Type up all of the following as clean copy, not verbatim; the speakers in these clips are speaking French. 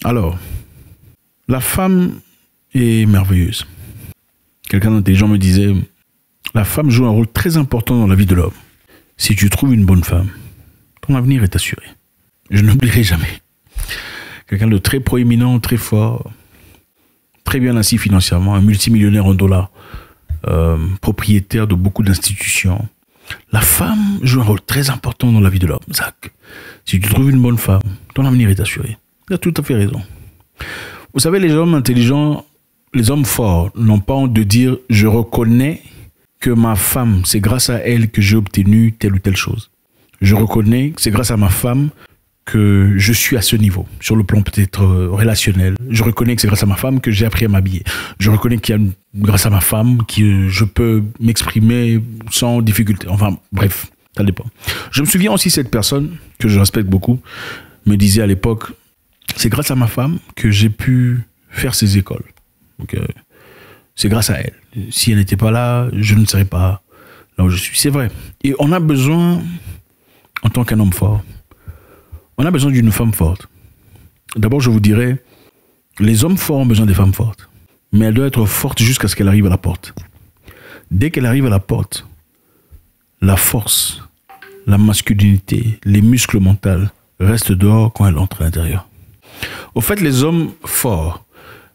Alors, la femme est merveilleuse. Quelqu'un d'intelligent me disait, la femme joue un rôle très important dans la vie de l'homme. Si tu trouves une bonne femme, ton avenir est assuré. Je n'oublierai jamais. Quelqu'un de très proéminent, très fort, très bien assis financièrement, un multimillionnaire en dollars, propriétaire de beaucoup d'institutions. La femme joue un rôle très important dans la vie de l'homme, Zach. Si tu trouves une bonne femme, ton avenir est assuré. Il a tout à fait raison. Vous savez, les hommes intelligents, les hommes forts n'ont pas honte de dire « je reconnais que ma femme, c'est grâce à elle que j'ai obtenu telle ou telle chose. Je reconnais que c'est grâce à ma femme que je suis à ce niveau, sur le plan peut-être relationnel. Je reconnais que c'est grâce à ma femme que j'ai appris à m'habiller. Je reconnais qu'il y a grâce à ma femme que je peux m'exprimer sans difficulté. Enfin, bref, ça dépend. Je me souviens aussi cette personne, que je respecte beaucoup, me disait à l'époque, c'est grâce à ma femme que j'ai pu faire ces écoles. Donc, c'est grâce à elle. Si elle n'était pas là, je ne serais pas là où je suis. C'est vrai. Et on a besoin, en tant qu'un homme fort, on a besoin d'une femme forte. D'abord, je vous dirais, les hommes forts ont besoin des femmes fortes. Mais elle doit être forte jusqu'à ce qu'elle arrive à la porte. Dès qu'elle arrive à la porte, la force, la masculinité, les muscles mentaux restent dehors quand elle entre à l'intérieur. Au fait, les hommes forts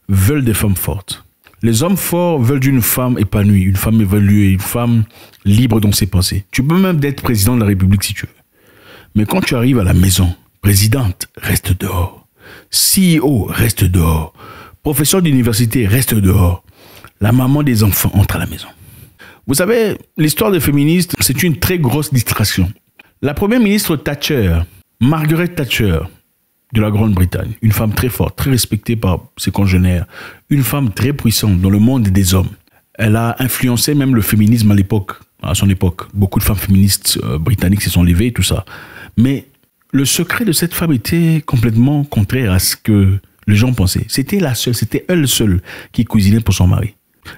veulent des femmes fortes. Les hommes forts veulent d'une femme épanouie, une femme évaluée, une femme libre dans ses pensées. Tu peux même être président de la République si tu veux. Mais quand tu arrives à la maison, présidente, reste dehors. CEO, reste dehors. Professeur d'université, reste dehors. La maman des enfants entre à la maison. Vous savez, l'histoire des féministes, c'est une très grosse distraction. La première ministre Thatcher, Margaret Thatcher, de la Grande-Bretagne, une femme très forte, très respectée par ses congénères, une femme très puissante dans le monde des hommes. Elle a influencé même le féminisme à l'époque, à son époque. Beaucoup de femmes féministes britanniques se sont levées et tout ça. Mais le secret de cette femme était complètement contraire à ce que les gens pensaient. C'était la seule, c'était elle seule qui cuisinait pour son mari.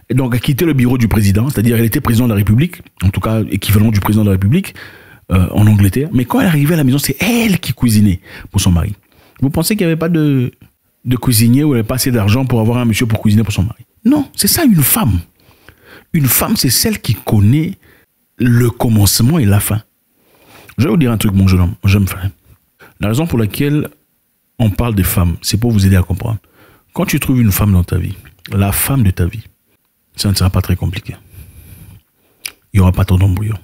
Et donc, elle quittait le bureau du président, c'est-à-dire elle était président de la République, en tout cas équivalent du président de la République en Angleterre. Mais quand elle arrivait à la maison, c'est elle qui cuisinait pour son mari. Vous pensez qu'il n'y avait pas de cuisinier ou il n'y avait pas assez d'argent pour avoir un monsieur pour cuisiner pour son mari? Non, c'est ça une femme. Une femme, c'est celle qui connaît le commencement et la fin. Je vais vous dire un truc, mon jeune homme, mon jeune frère. La raison pour laquelle on parle des femmes, c'est pour vous aider à comprendre. Quand tu trouves une femme dans ta vie, la femme de ta vie, ça ne sera pas très compliqué. Il n'y aura pas trop d'embrouillons.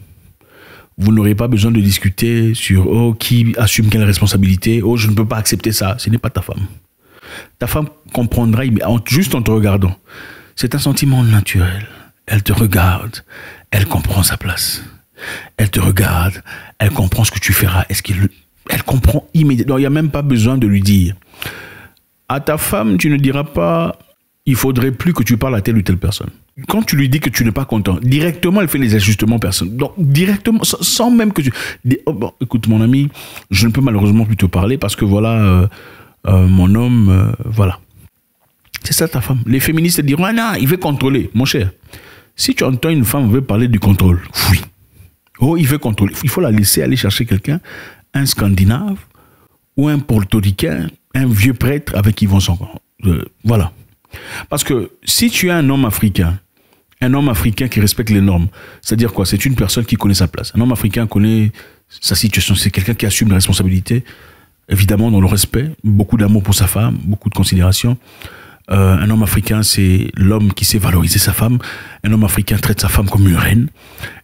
Vous n'aurez pas besoin de discuter sur oh, qui assume quelle responsabilité, oh, je ne peux pas accepter ça. Ce n'est pas ta femme. Ta femme comprendra juste en te regardant. C'est un sentiment naturel. Elle te regarde, elle comprend sa place. Elle te regarde, elle comprend ce que tu feras. Elle comprend immédiatement. Il n'y a même pas besoin de lui dire. À ta femme, tu ne diras pas, il faudrait plus que tu parles à telle ou telle personne. Quand tu lui dis que tu n'es pas content, directement, elle fait les ajustements personnels. Donc, directement, sans même que tu... Oh, bon, écoute, mon ami, je ne peux malheureusement plus te parler parce que voilà, mon homme, voilà. C'est ça ta femme. Les féministes diront, ah non, il veut contrôler. Mon cher, si tu entends une femme veut parler du contrôle, oui. Oh, il veut contrôler. Il faut la laisser aller chercher quelqu'un, un Scandinave ou un portoricain, un vieux prêtre avec qui ils vont s'en... voilà. Parce que si tu es un homme africain qui respecte les normes, c'est-à-dire quoi? C'est une personne qui connaît sa place. Un homme africain connaît sa situation. C'est quelqu'un qui assume la responsabilité, évidemment dans le respect, beaucoup d'amour pour sa femme, beaucoup de considération. Un homme africain, c'est l'homme qui sait valoriser sa femme. Un homme africain traite sa femme comme une reine.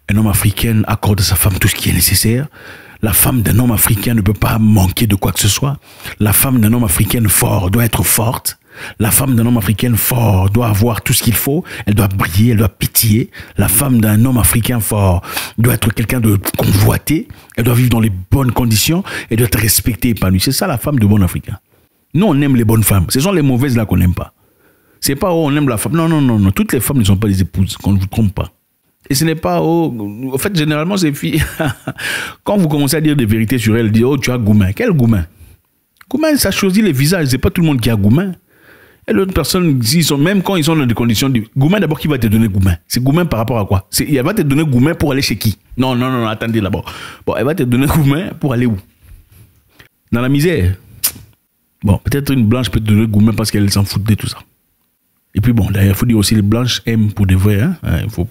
Un homme africain accorde à sa femme tout ce qui est nécessaire. La femme d'un homme africain ne peut pas manquer de quoi que ce soit. La femme d'un homme africain fort doit être forte. La femme d'un homme africain fort doit avoir tout ce qu'il faut. Elle doit briller, elle doit pétiller. La femme d'un homme africain fort doit être quelqu'un de convoité. Elle doit vivre dans les bonnes conditions. Elle doit être respectée, épanouie. C'est ça la femme de bon africain. Nous, on aime les bonnes femmes. Ce sont les mauvaises là qu'on n'aime pas. C'est pas, oh, on aime la femme. Non, non, non, non. Toutes les femmes ne sont pas des épouses, qu'on ne vous trompe pas. Et ce n'est pas, oh, en fait, généralement, ces filles, quand vous commencez à dire des vérités sur elles, elles disent, oh, tu as Goumin. Quel Goumin? Goumin, ça choisit les visages. C'est pas tout le monde qui a Goumin. Et l'autre personne, même quand ils sont dans des conditions de... Goumin, d'abord, qui va te donner Goumin? C'est Goumin par rapport à quoi? Elle va te donner Goumin pour aller chez qui? Non, non, non, attendez d'abord. Bon, elle va te donner Goumin pour aller où? Dans la misère. Bon, peut-être une blanche peut te donner gourmet parce qu'elle s'en fout de tout ça. Et puis bon, d'ailleurs, il faut dire aussi les blanches aiment pour de vrai. Il faut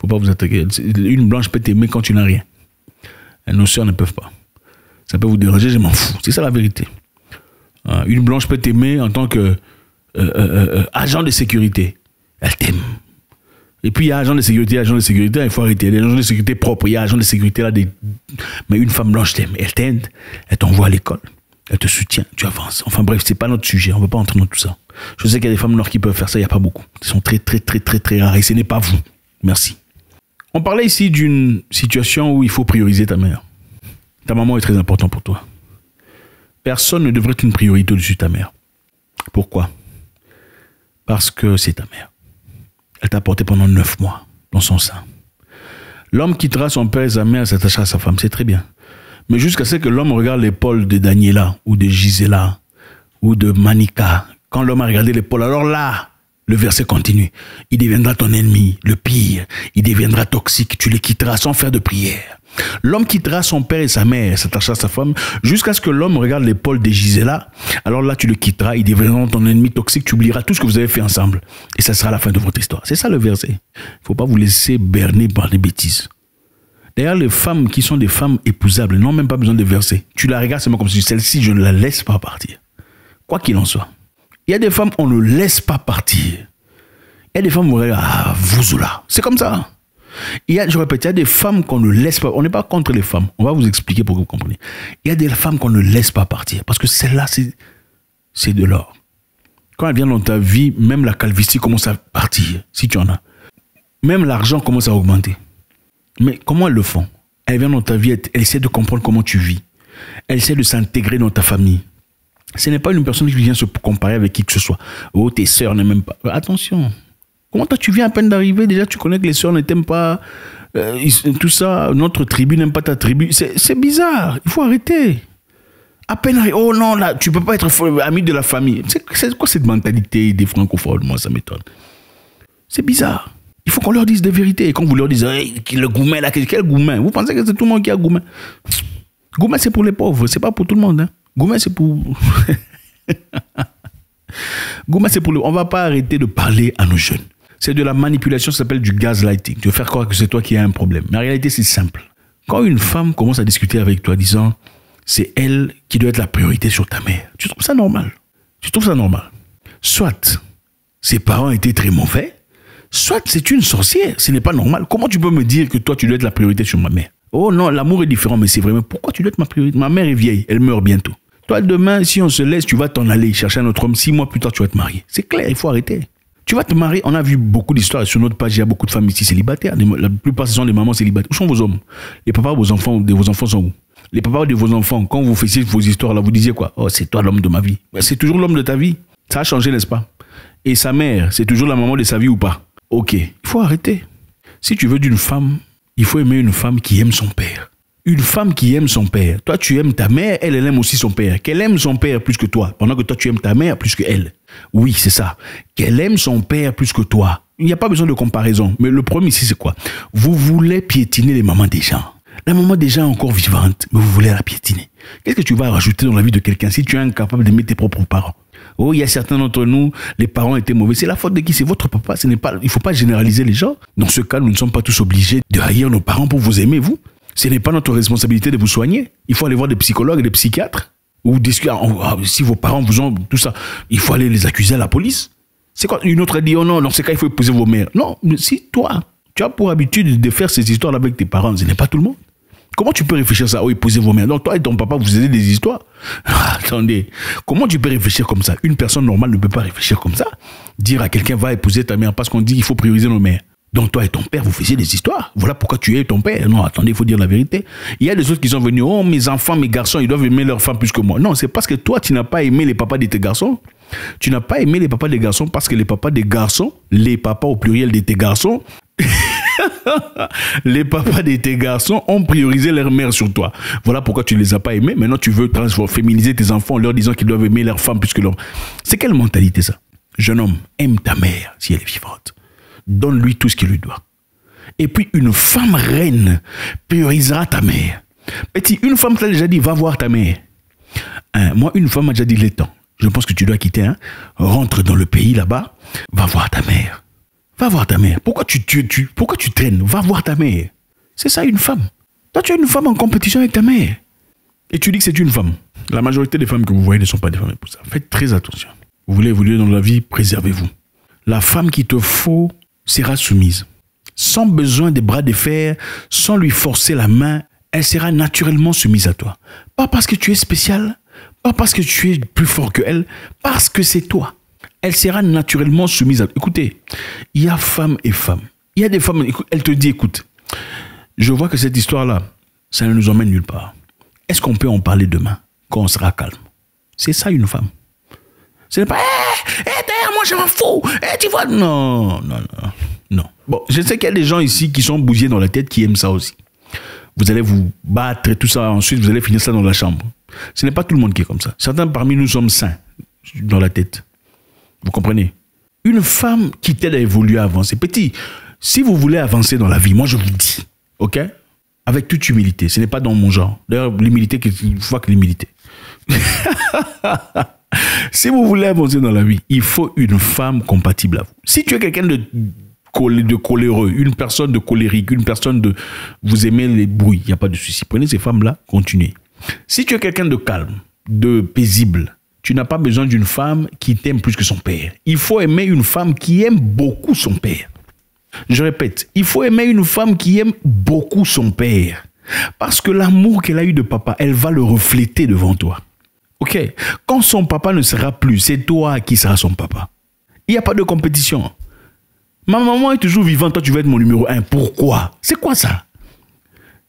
pas vous attaquer. Une blanche peut t'aimer quand tu n'as rien. Nos sœurs ne peuvent pas. Ça peut vous déranger, je m'en fous. C'est ça la vérité. Une blanche peut t'aimer en tant que agent de sécurité. Elle t'aime. Et puis il y a agent de sécurité, il faut arrêter. Il y a agent de sécurité propre, il y a agent de sécurité là. Mais une femme blanche t'aime. Elle t'aide, elle t'envoie à l'école, elle te soutient, tu avances. Enfin bref, c'est pas notre sujet, on ne va pas entrer dans tout ça. Je sais qu'il y a des femmes noires qui peuvent faire ça, il n'y a pas beaucoup. Ils sont très rares et ce n'est pas vous. Merci. On parlait ici d'une situation où il faut prioriser ta mère. Ta maman est très importante pour toi. Personne ne devrait être une priorité au-dessus de ta mère. Pourquoi? Parce que c'est ta mère. Elle t'a porté pendant 9 mois dans son sein. L'homme quittera son père et sa mère, s'attachera à sa femme, c'est très bien. Mais jusqu'à ce que l'homme regarde l'épaule de Daniela, ou de Gisela, ou de Manika, quand l'homme a regardé l'épaule, alors là, le verset continue. Il deviendra ton ennemi, le pire. Il deviendra toxique, tu les quitteras sans faire de prière. L'homme quittera son père et sa mère, s'attachera à sa femme, jusqu'à ce que l'homme regarde l'épaule de Gisela. Alors là, tu le quitteras, il deviendra ton ennemi toxique, tu oublieras tout ce que vous avez fait ensemble. Et ça sera la fin de votre histoire. C'est ça le verset. Il ne faut pas vous laisser berner par des bêtises. D'ailleurs, les femmes qui sont des femmes épousables n'ont même pas besoin de verset. Tu la regardes seulement comme si celle-ci, je ne la laisse pas partir. Quoi qu'il en soit. Il y a des femmes, on ne laisse pas partir. Il y a des femmes, vous là. C'est comme ça. Je répète, il y a des femmes qu'on ne laisse pas. On n'est pas contre les femmes. On va vous expliquer pour que vous compreniez. Il y a des femmes qu'on ne laisse pas partir. Parce que celle-là, c'est de l'or. Quand elle vient dans ta vie, même la calvitie commence à partir, si tu en as. Même l'argent commence à augmenter. Mais comment elles le font? Elle vient dans ta vie, elle essaie de comprendre comment tu vis. Elle essaie de s'intégrer dans ta famille. Ce n'est pas une personne qui vient se comparer avec qui que ce soit. Oh, tes sœurs n'aiment même pas. Attention. Comment toi, tu viens à peine d'arriver, déjà tu connais que les sœurs ne t'aiment pas, tout ça, notre tribu n'aime pas ta tribu. C'est bizarre, il faut arrêter. À peine arrivé, oh non, là, tu ne peux pas être ami de la famille. C'est quoi cette mentalité des francophones? Moi, ça m'étonne. C'est bizarre. Il faut qu'on leur dise des vérités. Et quand vous leur dites, hey, le goumen là, quel goumen? Vous pensez que c'est tout le monde qui a goumen? Goumen, c'est pour les pauvres, c'est pas pour tout le monde. Hein. Goumen, c'est pour... Goumen, c'est pour le... On ne va pas arrêter de parler à nos jeunes. C'est de la manipulation, ça s'appelle du gaslighting. Tu veux faire croire que c'est toi qui as un problème. Mais en réalité, c'est simple. Quand une femme commence à discuter avec toi disant c'est elle qui doit être la priorité sur ta mère, tu trouves ça normal? Tu trouves ça normal? Soit ses parents étaient très mauvais, soit c'est une sorcière. Ce n'est pas normal. Comment tu peux me dire que toi, tu dois être la priorité sur ma mère? Oh non, l'amour est différent, mais c'est vrai. Mais pourquoi tu dois être ma priorité? Ma mère est vieille, elle meurt bientôt. Toi, demain, si on se laisse, tu vas t'en aller chercher un autre homme. 6 mois plus tard, tu vas te marier. C'est clair, il faut arrêter. Tu vas te marier, on a vu beaucoup d'histoires. Sur notre page, il y a beaucoup de femmes ici célibataires. La plupart, ce sont des mamans célibataires. Où sont vos hommes? Les papas de vos enfants sont où? Les papas de vos enfants, quand vous faisiez vos histoires, là, vous disiez quoi? Oh, c'est toi l'homme de ma vie. C'est toujours l'homme de ta vie. Ça a changé, n'est-ce pas? Et sa mère, c'est toujours la maman de sa vie ou pas? Ok, il faut arrêter. Si tu veux d'une femme, il faut aimer une femme qui aime son père. Une femme qui aime son père. Toi, tu aimes ta mère, elle aime aussi son père. Qu'elle aime son père plus que toi, pendant que toi, tu aimes ta mère plus qu'elle. Oui, c'est ça. Qu'elle aime son père plus que toi. Il n'y a pas besoin de comparaison. Mais le problème ici, c'est quoi? Vous voulez piétiner les mamans des gens. La maman des gens est encore vivante, mais vous voulez la piétiner. Qu'est-ce que tu vas rajouter dans la vie de quelqu'un si tu es incapable d'aimer tes propres parents? Oh, il y a certains d'entre nous, les parents étaient mauvais. C'est la faute de qui? C'est votre papa. Il ne faut pas généraliser les gens. Dans ce cas, nous ne sommes pas tous obligés de haïr nos parents pour vous aimer, vous. Ce n'est pas notre responsabilité de vous soigner. Il faut aller voir des psychologues et des psychiatres. Ou si vos parents vous ont tout ça, il faut aller les accuser à la police. C'est quoi? Une autre a dit, oh non, dans ce cas, il faut épouser vos mères. Non, si toi, tu as pour habitude de faire ces histoires avec tes parents, ce n'est pas tout le monde. Comment tu peux réfléchir ça? Oh, épouser vos mères. Donc toi et ton papa, vous faisiez des histoires. Attendez, comment tu peux réfléchir comme ça? Une personne normale ne peut pas réfléchir comme ça. Dire à quelqu'un, va épouser ta mère parce qu'on dit qu'il faut prioriser nos mères. Donc toi et ton père, vous faisiez des histoires. Voilà pourquoi tu es ton père. Non, attendez, il faut dire la vérité. Il y a des autres qui sont venus, oh, mes enfants, mes garçons, ils doivent aimer leurs femmes plus que moi. Non, c'est parce que toi, tu n'as pas aimé les papas de tes garçons. Tu n'as pas aimé les papas des garçons parce que les papas des garçons, les papas au pluriel de tes garçons, les papas de tes garçons ont priorisé leur mère sur toi. Voilà pourquoi tu ne les as pas aimés. Maintenant, tu veux féminiser tes enfants en leur disant qu'ils doivent aimer leur femme plus que leur... C'est quelle mentalité ça? Jeune homme, aime ta mère si elle est vivante. Donne-lui tout ce qu'il lui doit. Et puis, une femme reine priorisera ta mère. Petit, une femme t'a déjà dit, va voir ta mère. Moi, une femme m'a déjà dit, il est temps. je pense que tu dois quitter, hein. Rentre dans le pays là-bas, va voir ta mère. Va voir ta mère. Pourquoi pourquoi tu traînes? Va voir ta mère. C'est ça une femme. Toi, tu es une femme en compétition avec ta mère. Et tu dis que c'est une femme. La majorité des femmes que vous voyez ne sont pas des femmes épouses. Faites très attention. Vous voulez évoluer dans la vie, préservez-vous. La femme qu'il te faut sera soumise. Sans besoin des bras de fer, sans lui forcer la main, elle sera naturellement soumise à toi. Pas parce que tu es spécial, pas parce que tu es plus fort qu'elle, parce que c'est toi. Elle sera naturellement soumise à toi. Écoutez, il y a femme et femme. Il y a des femmes, elle te dit, écoute, je vois que cette histoire-là, ça ne nous emmène nulle part. Est-ce qu'on peut en parler demain, quand on sera calme? C'est ça une femme. Ce n'est pas, derrière moi je m'en fous, tu vois. Non. Bon, je sais qu'il y a des gens ici qui sont bousillés dans la tête, qui aiment ça aussi. Vous allez vous battre et tout ça, ensuite vous allez finir ça dans la chambre. Ce n'est pas tout le monde qui est comme ça. Certains parmi nous sommes sains dans la tête. Vous comprenez? Une femme qui t'aide à évoluer, à avancer. Petit, si vous voulez avancer dans la vie, moi je vous dis, ok? Avec toute humilité, ce n'est pas dans mon genre. D'ailleurs, l'humilité, il faut que l'humilité. Si vous voulez avancer dans la vie, il faut une femme compatible à vous. Si tu es quelqu'un de coléreux, une personne de colérique, une personne de... Vous aimez les bruits, il n'y a pas de souci. Prenez ces femmes-là, continuez. Si tu es quelqu'un de calme, de paisible, tu n'as pas besoin d'une femme qui t'aime plus que son père. Il faut aimer une femme qui aime beaucoup son père. Je répète, il faut aimer une femme qui aime beaucoup son père. Parce que l'amour qu'elle a eu de papa, elle va le refléter devant toi. Ok? Quand son papa ne sera plus, c'est toi qui seras son papa. Il n'y a pas de compétition. Ma maman est toujours vivante, toi tu vas être mon numéro 1. Pourquoi? C'est quoi ça?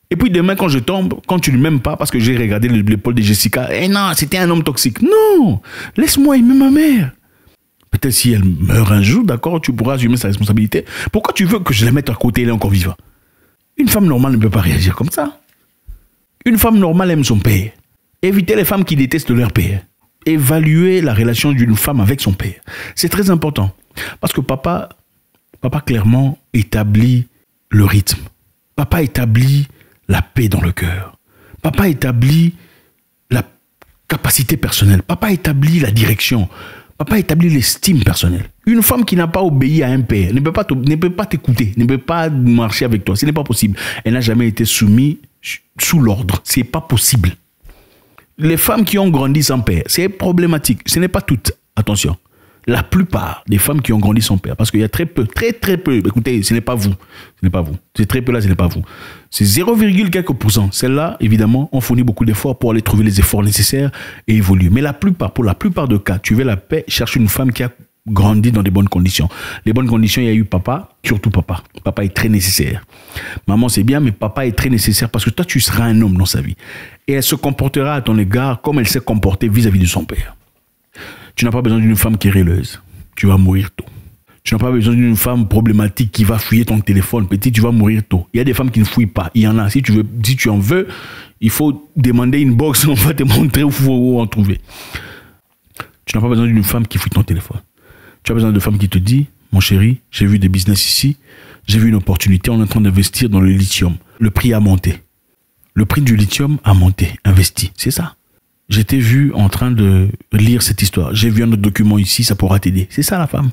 Et puis demain quand je tombe, quand tu ne m'aimes pas, parce que j'ai regardé l'épaule de Jessica, non, c'était un homme toxique. Non, laisse-moi aimer ma mère. Peut-être si elle meurt un jour, d'accord, tu pourras assumer sa responsabilité. Pourquoi tu veux que je la mette à côté, elle est encore vivante? Une femme normale ne peut pas réagir comme ça. Une femme normale aime son père. Évitez les femmes qui détestent leur père. Évaluez la relation d'une femme avec son père. C'est très important. Parce que papa clairement établit le rythme. Papa établit la paix dans le cœur. Papa établit la capacité personnelle. Papa établit la direction. Papa établit l'estime personnelle. Une femme qui n'a pas obéi à un père ne peut pas t'écouter, ne peut pas marcher avec toi. Ce n'est pas possible. Elle n'a jamais été soumise sous l'ordre. Ce n'est pas possible. Les femmes qui ont grandi sans père, c'est problématique. Ce n'est pas toutes. Attention. La plupart des femmes qui ont grandi sans père, parce qu'il y a très peu, très peu, écoutez, ce n'est pas vous. Ce n'est pas vous. C'est très peu là, ce n'est pas vous. C'est 0, quelques %. Celles-là, évidemment, ont fourni beaucoup d'efforts pour aller trouver les efforts nécessaires et évoluer. Mais pour la plupart de cas, tu veux la paix, cherche une femme qui a grandi dans des bonnes conditions. Les bonnes conditions, il y a eu papa, surtout papa. Papa est très nécessaire. Maman, c'est bien, mais papa est très nécessaire parce que toi, tu seras un homme dans sa vie. Et elle se comportera à ton égard comme elle s'est comportée vis-à-vis de son père. Tu n'as pas besoin d'une femme querelleuse. Tu vas mourir tôt. Tu n'as pas besoin d'une femme problématique qui va fouiller ton téléphone. Petit, tu vas mourir tôt. Il y a des femmes qui ne fouillent pas. Il y en a. Si tu en veux, il faut demander une box. On va te montrer où en trouver. Tu n'as pas besoin d'une femme qui fouille ton téléphone. Tu as besoin de femmes qui te disent, mon chéri, j'ai vu des business ici. J'ai vu une opportunité. On est en train d'investir dans le lithium. Le prix a monté. Le prix du lithium a monté. Investi. C'est ça. J'étais vu en train de lire cette histoire. J'ai vu un autre document ici, ça pourra t'aider. C'est ça la femme.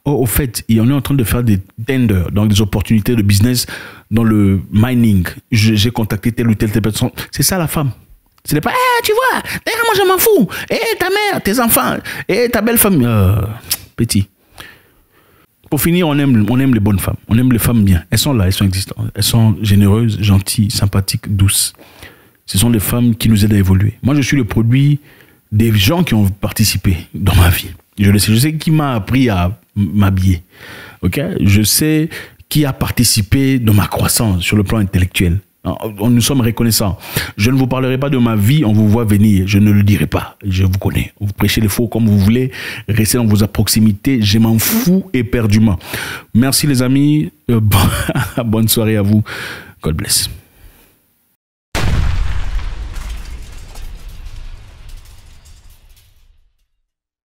Oh, au fait, on est en train de faire des tenders, donc des opportunités de business dans le mining. J'ai contacté telle ou telle personne. C'est ça la femme. Ce n'est pas, tu vois, d'ailleurs moi je m'en fous. Ta mère, tes enfants, ta belle famille. Petit. Pour finir, on aime les bonnes femmes. On aime les femmes bien. Elles sont là, elles sont existantes. Elles sont généreuses, gentilles, sympathiques, douces. Ce sont des femmes qui nous aident à évoluer. Moi, je suis le produit des gens qui ont participé dans ma vie. Je le sais. Je sais qui m'a appris à m'habiller. Ok? Je sais qui a participé dans ma croissance sur le plan intellectuel. Nous sommes reconnaissants. Je ne vous parlerai pas de ma vie, on vous voit venir. Je ne le dirai pas. Je vous connais. Vous prêchez les faux comme vous voulez. Restez dans vos proximités. Je m'en fous éperdument. Merci les amis. Bonne soirée à vous. God bless.